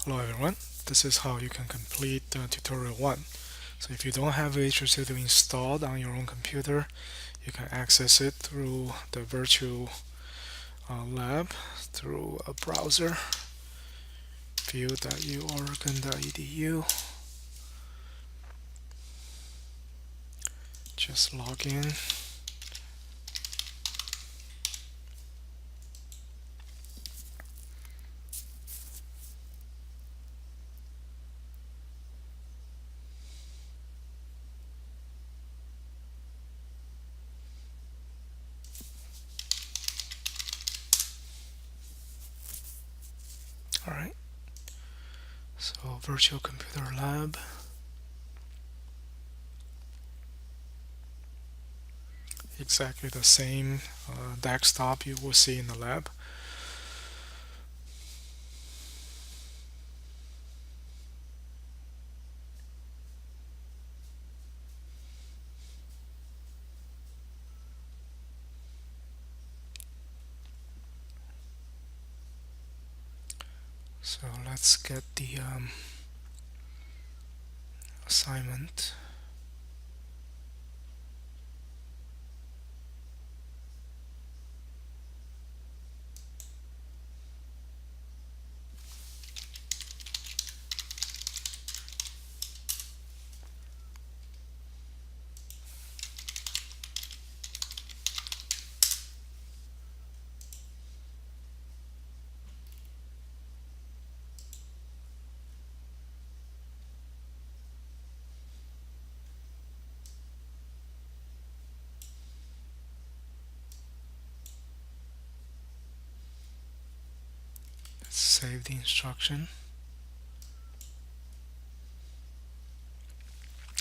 Hello everyone, this is how you can complete tutorial 1. So if you don't have HTTP installed on your own computer, you can access it through the virtual lab through a browser, view.uoregon.edu. Just log in. Alright, so virtual computer lab. Exactly the same desktop you will see in the lab. So let's get the assignment. Let's save the instruction.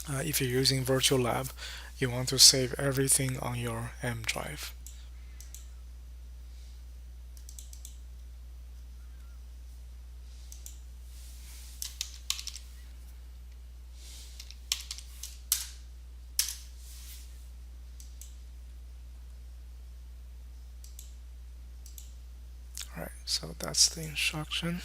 If you're using Virtual Lab, you want to save everything on your M drive. Alright, so that's the instruction.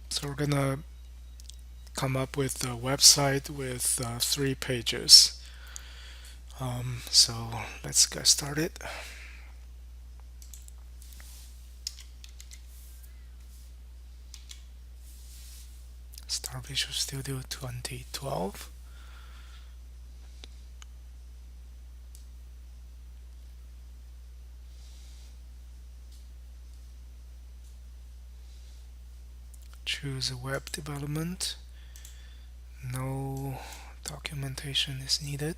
So we're gonna come up with a website with 3 pages. So let's get started. Start Visual Studio 2012. Choose web development. No documentation is needed.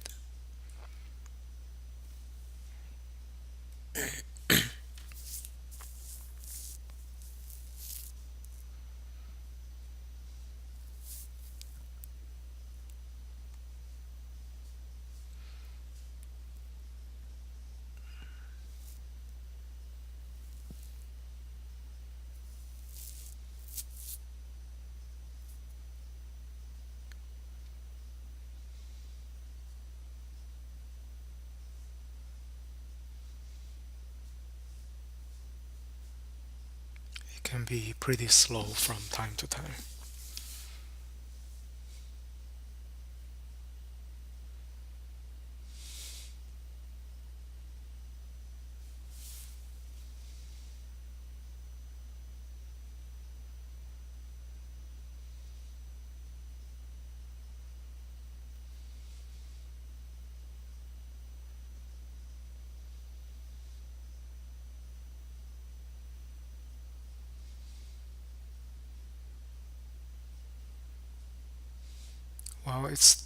It can be pretty slow from time to time. While it's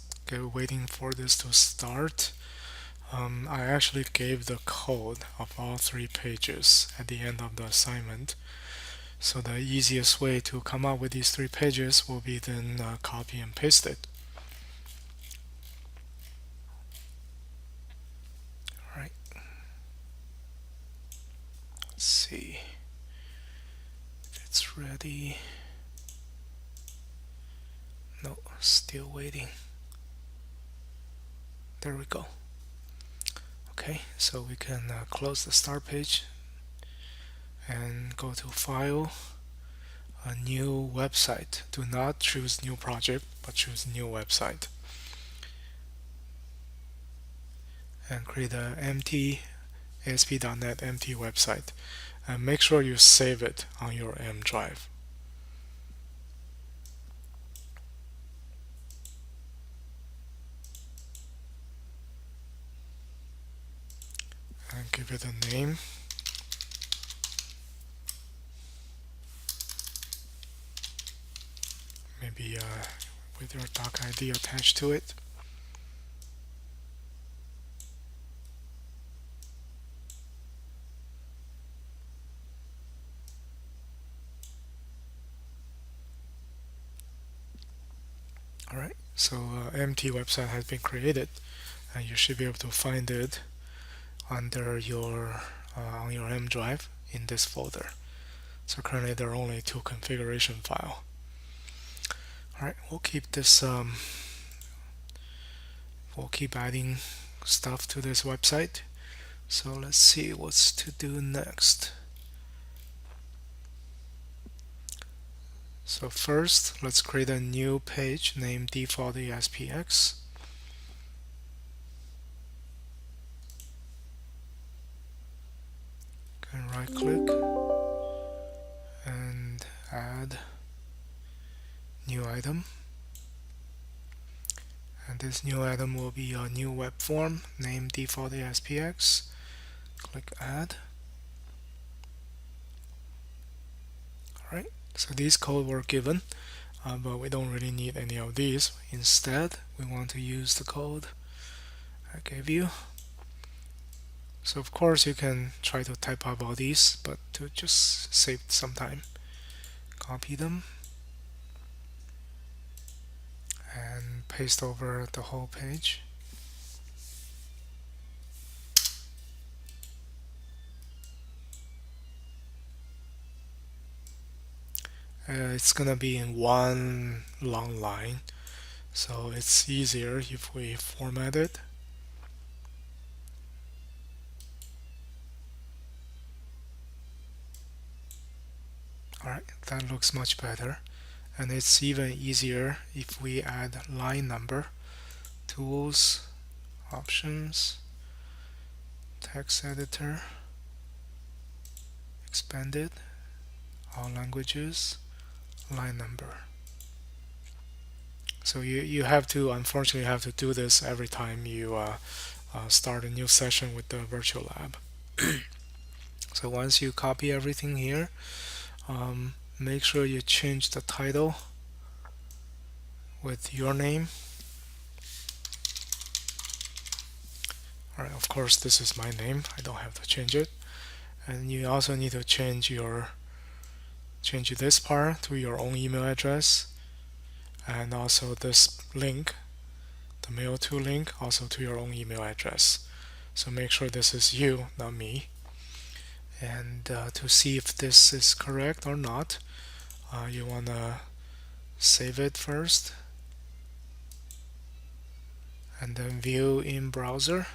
waiting for this to start, I actually gave the code of all 3 pages at the end of the assignment. So the easiest way to come up with these 3 pages will be then copy and paste it. Alright. Let's see if it's ready. No, still waiting. There we go. Okay, so we can close the start page and go to File, a new website. Do not choose new project, but choose new website. And create a empty ASP.NET empty website. And make sure you save it on your M drive. And give it a name. Maybe with your doc ID attached to it. Alright, so empty website has been created, and you should be able to find it under your on your M drive in this folder. So currently there are only 2 configuration files. Alright, we'll keep this we'll keep adding stuff to this website. So let's see what's to do next. So first, let's create a new page named default ASPX. Can right click and add new item. And this new item will be a new web form named default ASPX. Click add. Alright, so these code were given, but we don't really need any of these. Instead, we want to use the code I gave you. So of course you can try to type up all these, but to just save some time, copy them and paste over the whole page. It's gonna be in one long line, so it's easier if we format it. Alright, that looks much better, and it's even easier if we add line number, tools, options, text editor, expanded, all languages, line number. So you have to, unfortunately, have to do this every time you start a new session with the virtual lab. So once you copy everything here, make sure you change the title with your name. Alright, of course this is my name, I don't have to change it. And you also need to change this part to your own email address, and also this link, the mail to link, also to your own email address. So make sure this is you, not me. And to see if this is correct or not, you want to save it first and then view in browser.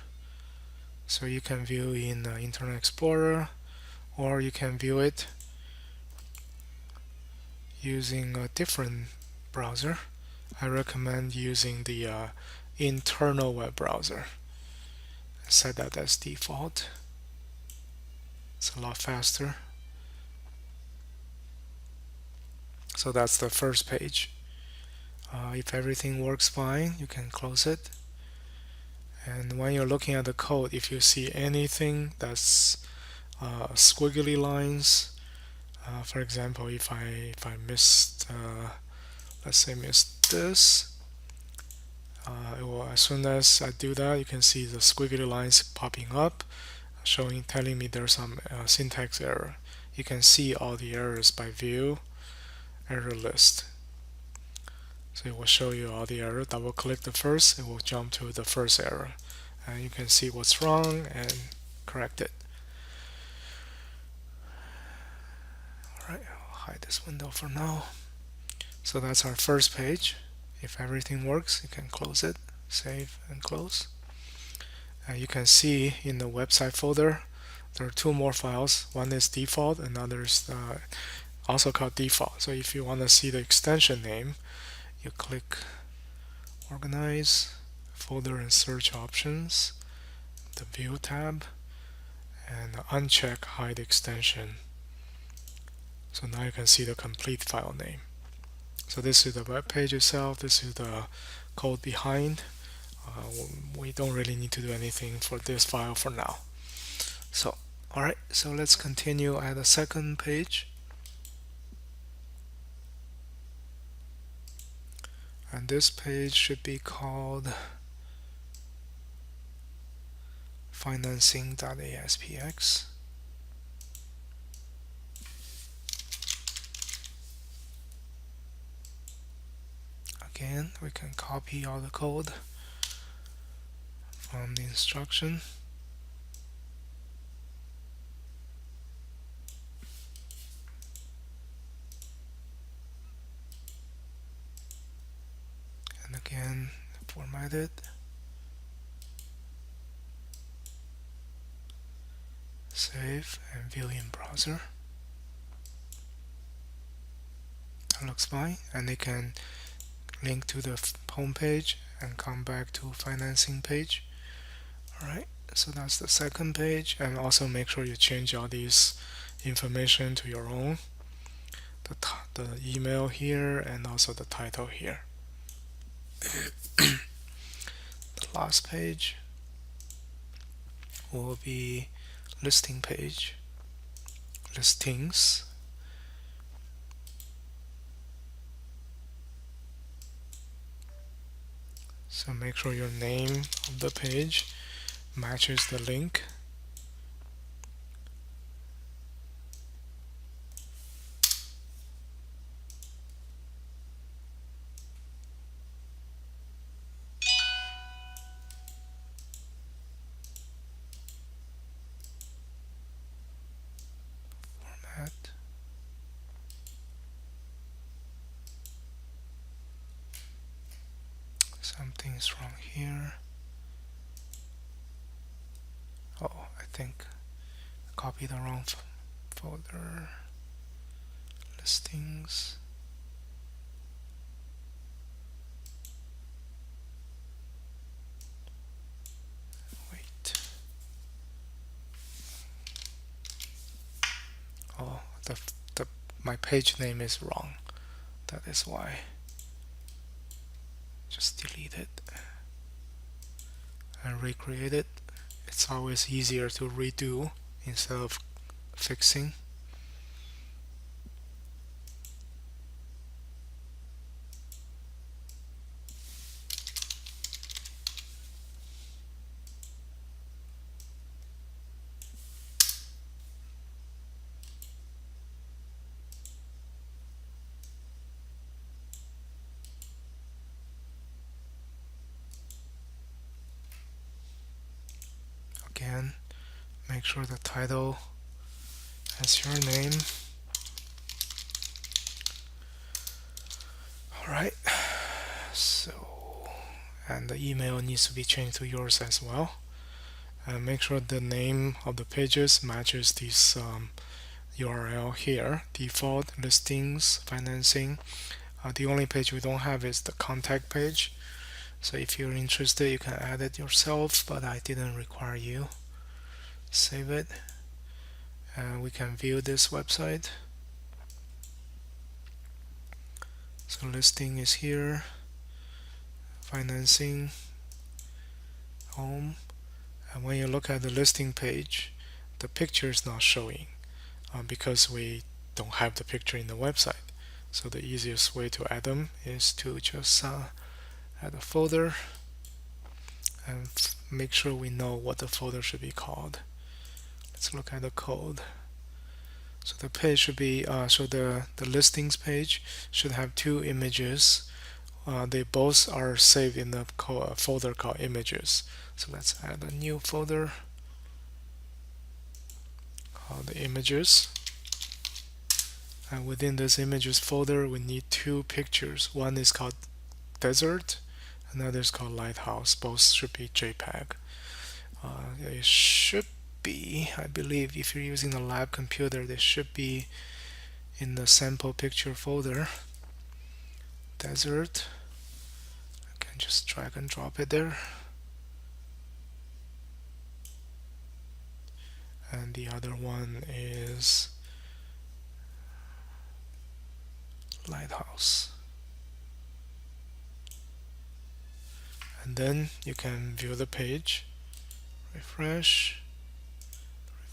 So you can view in Internet Explorer, or you can view it using a different browser. I recommend using the internal web browser. Set that as default. It's a lot faster. So that's the first page. If everything works fine, you can close it. And when you're looking at the code, if you see anything that's squiggly lines, for example, if I missed, let's say missed this, as soon as I do that, you can see the squiggly lines popping up, telling me there's some syntax error. You can see all the errors by view, error list. So it will show you all the error. Double click the first, it will jump to the first error, and you can see what's wrong and correct it. Alright, I'll hide this window for now. So that's our first page. If everything works, you can close it, save and close. You can see in the website folder there are two more files. One is default, another is also called default. So if you want to see the extension name, you click Organize, Folder and Search Options, the View tab, and uncheck Hide Extension. So now you can see the complete file name. So this is the web page itself. This is the code behind. We don't really need to do anything for this file for now. So, alright, so let's continue at the second page. And this page should be called financing.aspx. Again, we can copy all the code from the instruction. And again, format it. Save and view in browser. That looks fine, and they can link to the home page and come back to financing page. Alright, so that's the second page, and also make sure you change all these information to your own. The email here and also the title here. The last page will be listing page, listings. So make sure your name of the page matches the link. Format. Something's wrong here. Oh, I think I copied the wrong folder. Listings. Wait. Oh, my page name is wrong. That is why. Just delete it and recreate it. It's always easier to redo instead of fixing. Again, make sure the title has your name. Alright, so, and the email needs to be changed to yours as well. And make sure the name of the pages matches this URL here. Default, listings, financing. The only page we don't have is the contact page. So if you're interested, you can add it yourself, but I didn't require you. Save it. And we can view this website. So listing is here, financing, home, and when you look at the listing page, the picture is not showing because we don't have the picture in the website. So the easiest way to add them is to just add a folder and make sure we know what the folder should be called. Let's look at the code. So the page should be, the listings page should have two images. They both are saved in the folder called images. So let's add a new folder called the images. And within this images folder, we need two pictures. One is called desert, another is called lighthouse. Both should be JPEG. It should be, I believe, if you're using a lab computer, they should be in the sample picture folder. Desert. I can just drag and drop it there. And the other one is lighthouse. And then you can view the page. Refresh.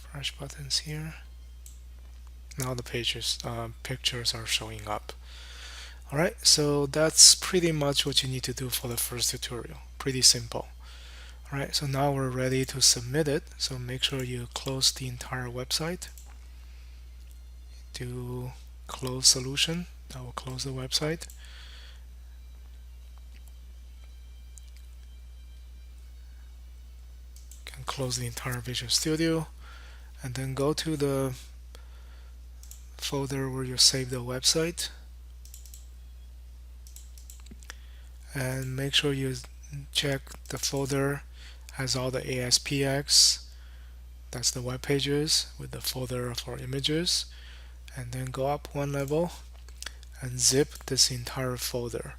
Refresh buttons here. Now the pictures are showing up. Alright, so that's pretty much what you need to do for the first tutorial. Pretty simple. Alright, so now we're ready to submit it. So make sure you close the entire website. Do close solution. That will close the website. You can close the entire Visual Studio and then go to the folder where you save the website and make sure you check the folder has all the ASPX, that's the web pages with the folder for images, and then go up one level and zip this entire folder.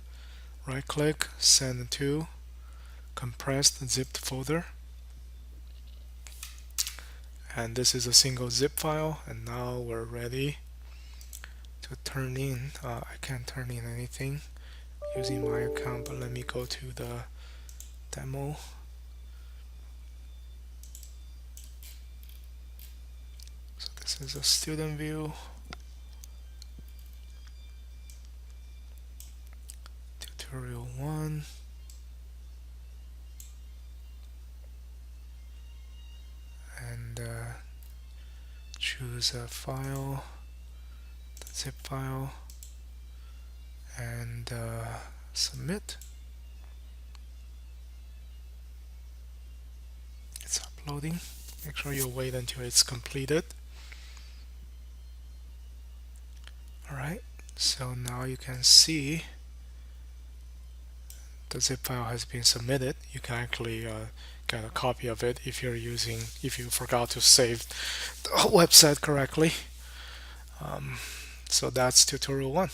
Right click, send to compressed zipped folder, and this is a single zip file. And now we're ready to turn in. I can't turn in anything using my account, but let me go to the demo. So this is a student view. Tutorial 1. And choose a file, the zip file, and submit. It's uploading. Make sure you wait until it's completed. Alright, so now you can see the zip file has been submitted. You can actually get a copy of it if you forgot to save the website correctly. So that's tutorial 1.